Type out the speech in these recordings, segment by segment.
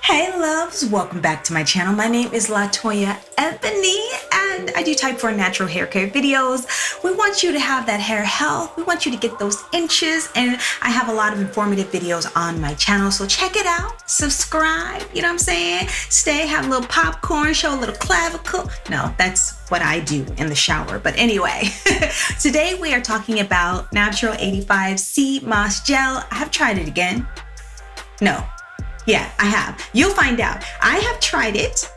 Hey loves, welcome back to my channel. My name is Latoya Ebony and I do type 4 natural hair care videos. We want you to have that hair health. We want you to get those inches, and I have a lot of informative videos on my channel. So check it out, subscribe, you know what I'm saying? Stay, have a little popcorn, show a little clavicle. No, that's what I do in the shower. But anyway, today we are talking about Natural 85 Seamoss Gel. I have tried it again. No. Yeah, I have. You'll find out. I have tried it.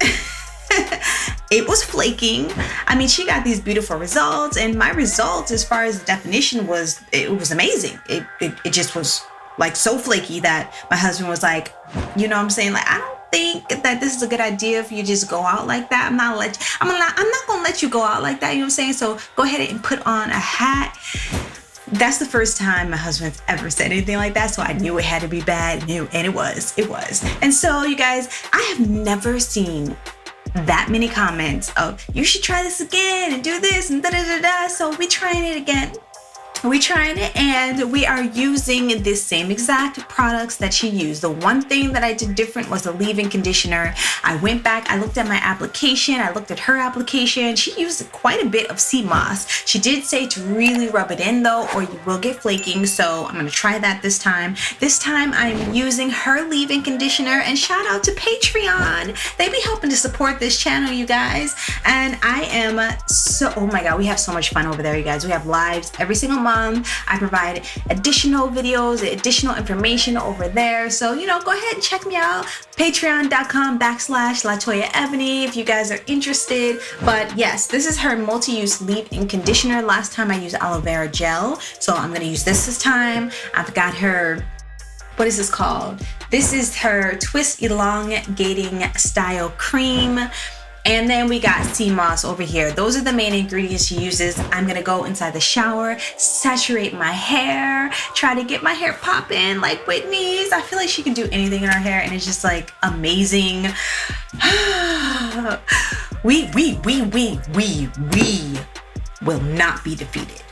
It was flaking. I mean, she got these beautiful results, and my results as far as the definition was, it was amazing. It just was like so flaky that my husband was like, you know what I'm saying? Like, I don't think that this is a good idea if you just go out like that. I'm not gonna let you go out like that, you know what I'm saying? So go ahead and put on a hat. That's the first time my husband's ever said anything like that, so I knew it had to be bad, and it was. And so, you guys, I have never seen that many comments of, you should try this again and do this and da-da-da-da. So we trying it again. We're trying it, and we are using the same exact products that she used. The one thing that I did different was the leave-in conditioner. I went back, I looked at my application, I looked at her application. She used quite a bit of Seamoss. She did say to really rub it in though, or you will get flaking. So I'm gonna try that this time. This time I'm using her leave-in conditioner, and shout out to Patreon. They be helping to support this channel, you guys. And I am oh my God, we have so much fun over there, you guys. We have lives every single month. I provide additional videos, additional information over there. So, you know, go ahead and check me out. Patreon.com/Latoya Ebony if you guys are interested. But yes, this is her multi-use leave-in conditioner. Last time I used aloe vera gel, so I'm gonna use this time. I've got her, what is this called? This is her twist elongating style cream. And then we got Seamoss over here. Those are the main ingredients she uses. I'm gonna go inside the shower, saturate my hair, try to get my hair popping like Whitney's. I feel like she can do anything in her hair, and it's just like amazing. We will not be defeated.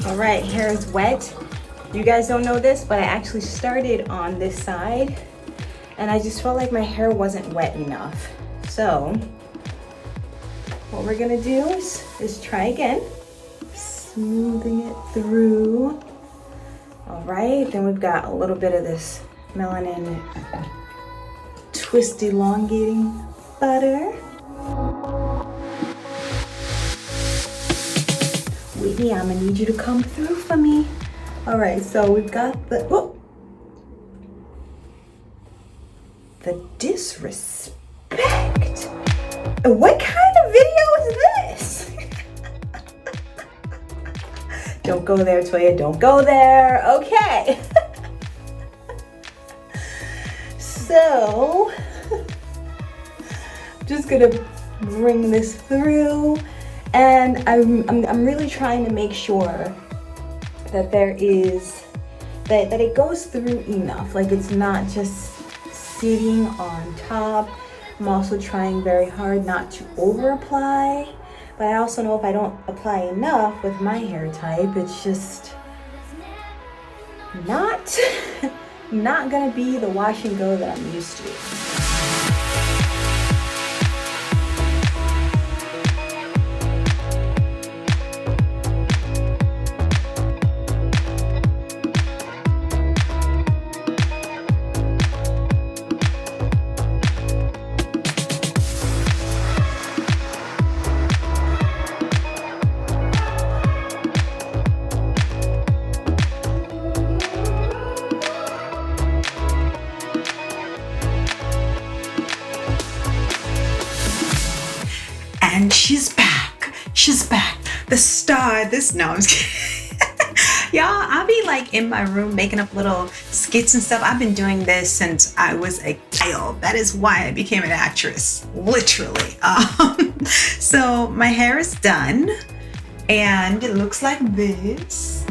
All right, hair is wet. You guys don't know this, but I actually started on this side, and I just felt like my hair wasn't wet enough. So what we're gonna do is try again, smoothing it through. All right, then we've got a little bit of this melanin twist elongating butter. Whitney, I'm gonna need you to come through for me. All right, so we've got the disrespect. What kind of video is this? Don't go there, Toya, don't go there. Okay. So, just gonna bring this through, and I'm really trying to make sure that that it goes through enough, like it's not just sitting on top. I'm also trying very hard not to over apply, but I also know if I don't apply enough with my hair type, it's just not gonna be the wash and go that I'm used to. And she's back. She's back. The star. No, I'm just kidding. Y'all, I'll be like in my room making up little skits and stuff. I've been doing this since I was a child. That is why I became an actress, literally. So my hair is done, and it looks like this.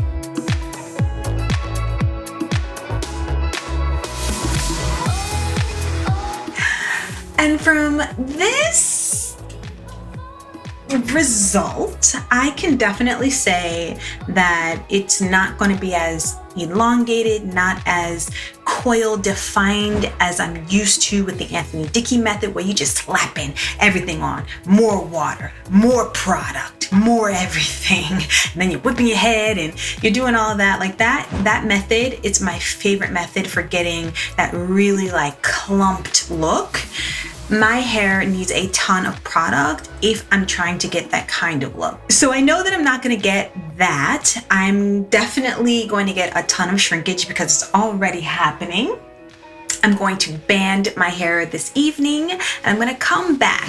And from this result, I can definitely say that it's not going to be as elongated, not as coil defined as I'm used to with the Anthony Dickey method, where you just slapping everything on, more water, more product, more everything, and then you're whipping your head and you're doing all of that. Like that method, it's my favorite method for getting that really like clumped look. My hair needs a ton of product if I'm trying to get that kind of look. So I know that I'm not gonna get that. I'm definitely going to get a ton of shrinkage because it's already happening. I'm going to band my hair this evening and I'm gonna come back.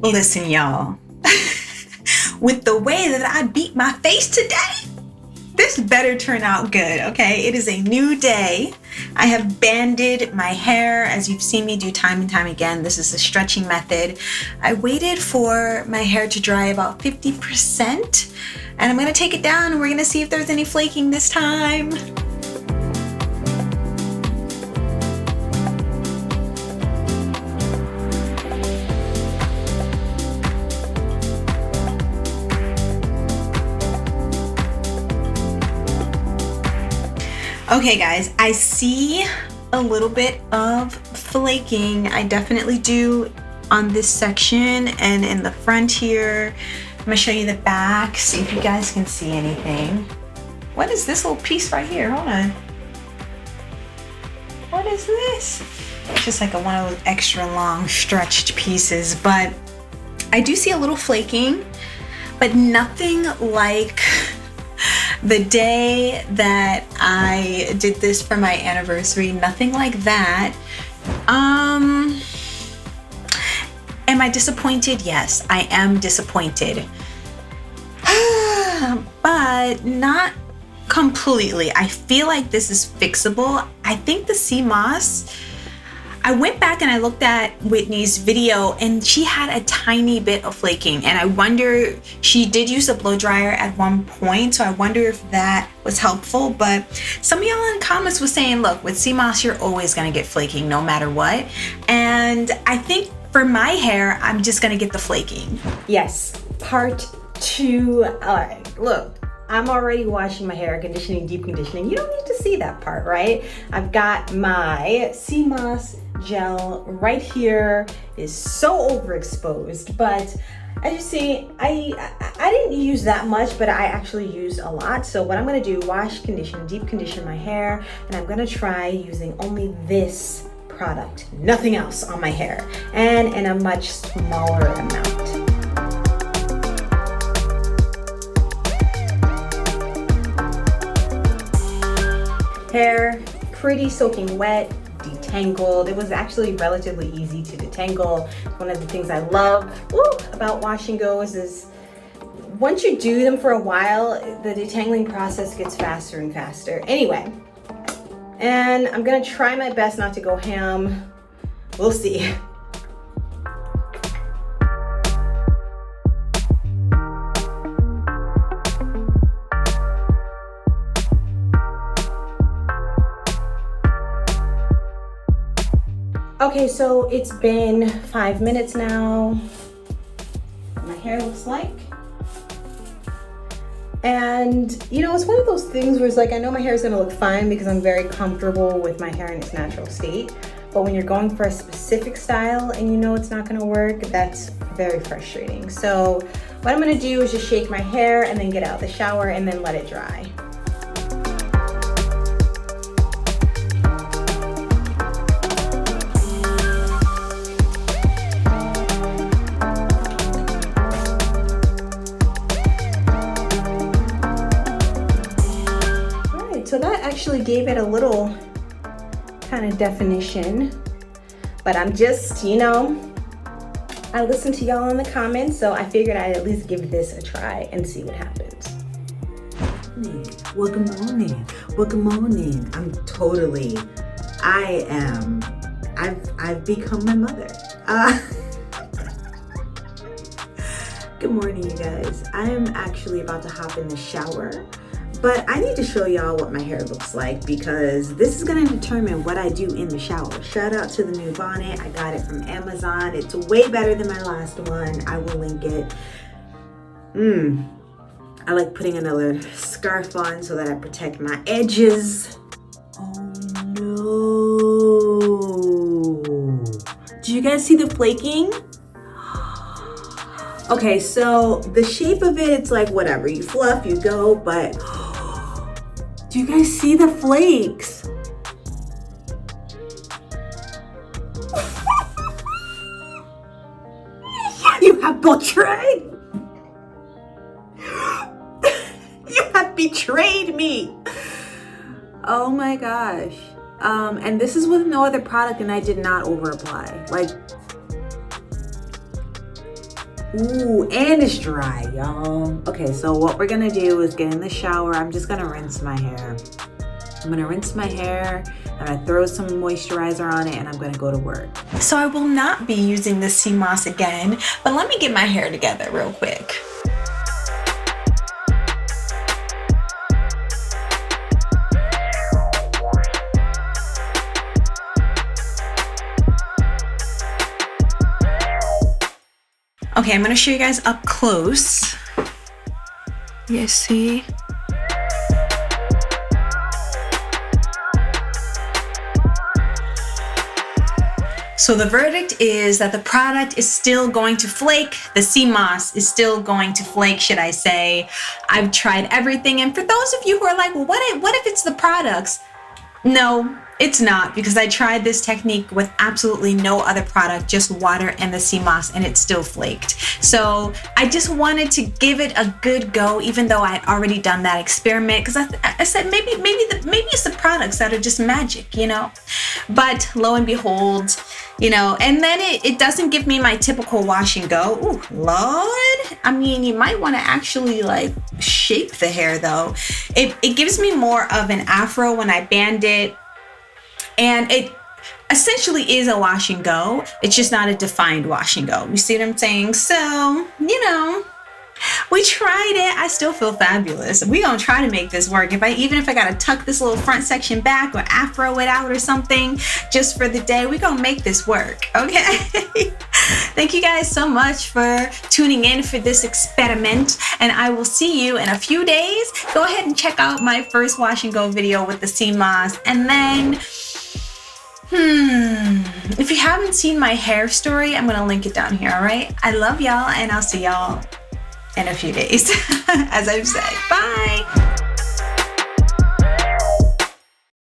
Listen, y'all, with the way that I beat my face today, this better turn out good, okay? It is a new day. I have banded my hair, as you've seen me do time and time again. This is the stretching method. I waited for my hair to dry about 50%, and I'm gonna take it down and we're gonna see if there's any flaking this time. Okay guys, I see a little bit of flaking. I definitely do on this section and in the front here. I'm gonna show you the back, see if you guys can see anything. What is this little piece right here? Hold on. What is this? It's just like one of those extra long stretched pieces, but I do see a little flaking, but nothing like the day that I did this for my anniversary, nothing like that. Am I disappointed? Yes, I am disappointed. But not completely. I feel like this is fixable. I think the Seamoss, I went back and I looked at Whitney's video and she had a tiny bit of flaking, and I wonder, she did use a blow dryer at one point, so I wonder if that was helpful. But some of y'all in the comments was saying, look, with Seamoss, you're always gonna get flaking no matter what. And I think for my hair, I'm just gonna get the flaking. Yes, part 2. All right, look. I'm already washing my hair, conditioning, deep conditioning. You don't need to see that part, right? I've got my Seamoss Gel right here. It is so overexposed, but as you see, I didn't use that much, but I actually used a lot. So what I'm gonna do, wash, condition, deep condition my hair, and I'm gonna try using only this product, nothing else on my hair, and in a much smaller amount. Hair pretty soaking wet, detangled. It was actually relatively easy to detangle. One of the things I love about wash and goes is once you do them for a while, the detangling process gets faster and faster. Anyway, and I'm gonna try my best not to go ham. We'll see. Okay, so it's been 5 minutes now. My hair looks like. And you know, it's one of those things where it's like, I know my hair is gonna look fine because I'm very comfortable with my hair in its natural state. But when you're going for a specific style and you know it's not gonna work, that's very frustrating. So what I'm gonna do is just shake my hair and then get out of the shower and then let it dry. So that actually gave it a little kind of definition, but I'm just, you know, I listened to y'all in the comments, so I figured I'd at least give this a try and see what happens. Well, good morning. Well, good morning. I've become my mother. Good morning, you guys. I am actually about to hop in the shower. But I need to show y'all what my hair looks like because this is gonna determine what I do in the shower. Shout out to the new bonnet. I got it from Amazon. It's way better than my last one. I will link it. I like putting another scarf on so that I protect my edges. Oh no. Did you guys see the flaking? Okay, so the shape of it, it's like whatever. You fluff, you go, but do you guys see the flakes? You have betrayed. You have betrayed me. Oh my gosh. And this is with no other product and I did not over apply. Like, ooh, and it's dry, y'all. Okay, so what we're gonna do is get in the shower. I'm just gonna rinse my hair. I'm gonna rinse my hair. I'm gonna throw some moisturizer on it and I'm gonna go to work. So I will not be using the Seamoss again, but let me get my hair together real quick. Okay, I'm gonna show you guys up close. You guys see? So the verdict is that the product is still going to flake. The Seamoss is still going to flake, should I say. I've tried everything, and for those of you who are like, well, what if it's the products? No, it's not, because I tried this technique with absolutely no other product, just water and the Seamoss, and it still flaked. So I just wanted to give it a good go, even though I had already done that experiment, because I said maybe it's the products that are just magic, you know. But lo and behold, you know, and then it doesn't give me my typical wash and go. Ooh, Lord. I mean, you might want to actually like shape the hair though. It gives me more of an afro when I band it. And it essentially is a wash and go. It's just not a defined wash and go. You see what I'm saying? So, you know, we tried it. I still feel fabulous. We're gonna try to make this work. Even if I gotta tuck this little front section back or afro it out or something just for the day, we're gonna make this work, okay? Thank you guys so much for tuning in for this experiment, and I will see you in a few days. Go ahead and check out my first wash and go video with the Seamoss, and then if you haven't seen my hair story, I'm gonna link it down here, all right? I love y'all, and I'll see y'all in a few days, as I've said. Bye.